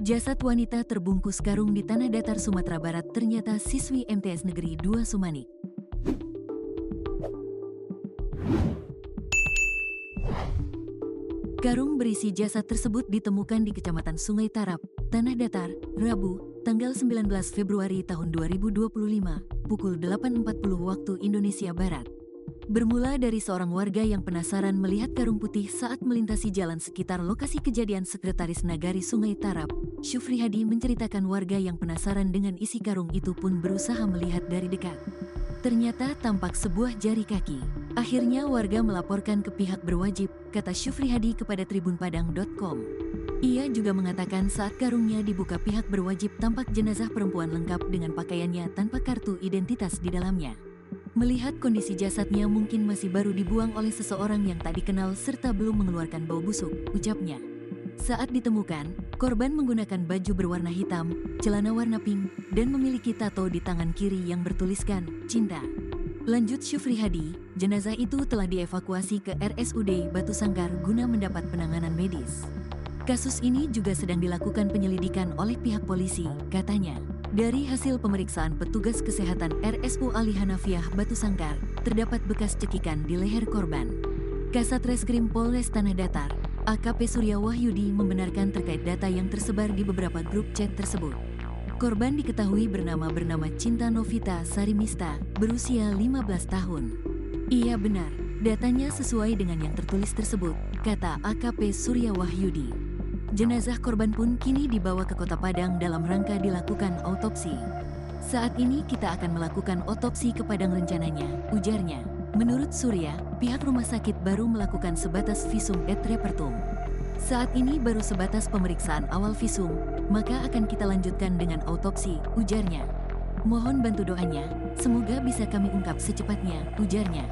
Jasad wanita terbungkus karung di Tanah Datar, Sumatera Barat ternyata siswi MTS Negeri 2 Sumanik. Karung berisi jasad tersebut ditemukan di Kecamatan Sungai Tarap, Tanah Datar, Rabu, tanggal 19 Februari tahun 2025, pukul 8.40 waktu Indonesia Barat. Bermula dari seorang warga yang penasaran melihat karung putih saat melintasi jalan sekitar lokasi kejadian. Sekretaris Nagari Sungai Tarap, Syufri Hadi, menceritakan warga yang penasaran dengan isi karung itu pun berusaha melihat dari dekat. Ternyata tampak sebuah jari kaki. Akhirnya warga melaporkan ke pihak berwajib, kata Syufri Hadi kepada tribunpadang.com. Ia juga mengatakan saat karungnya dibuka pihak berwajib tampak jenazah perempuan lengkap dengan pakaiannya tanpa kartu identitas di dalamnya. Melihat kondisi jasadnya mungkin masih baru dibuang oleh seseorang yang tak dikenal serta belum mengeluarkan bau busuk, ucapnya. Saat ditemukan, korban menggunakan baju berwarna hitam, celana warna pink, dan memiliki tato di tangan kiri yang bertuliskan, Cinta. Lanjut Syufri Hadi, jenazah itu telah dievakuasi ke RSUD Batu Sangkar guna mendapat penanganan medis. Kasus ini juga sedang dilakukan penyelidikan oleh pihak polisi, katanya. Dari hasil pemeriksaan petugas kesehatan RSU Ali Hanafiah Batu Sangkar, terdapat bekas cekikan di leher korban. Kasat Reskrim Polres Tanah Datar, AKP Surya Wahyudi, membenarkan terkait data yang tersebar di beberapa grup chat tersebut. Korban diketahui bernama Cinta Novita Sarimista, berusia 15 tahun. Iya benar, datanya sesuai dengan yang tertulis tersebut, kata AKP Surya Wahyudi. Jenazah korban pun kini dibawa ke Kota Padang dalam rangka dilakukan autopsi. Saat ini kita akan melakukan otopsi ke Padang rencananya, ujarnya. Menurut Surya, pihak rumah sakit baru melakukan sebatas visum et repertum. Saat ini baru sebatas pemeriksaan awal visum, maka akan kita lanjutkan dengan autopsi, ujarnya. Mohon bantu doanya, semoga bisa kami ungkap secepatnya, ujarnya.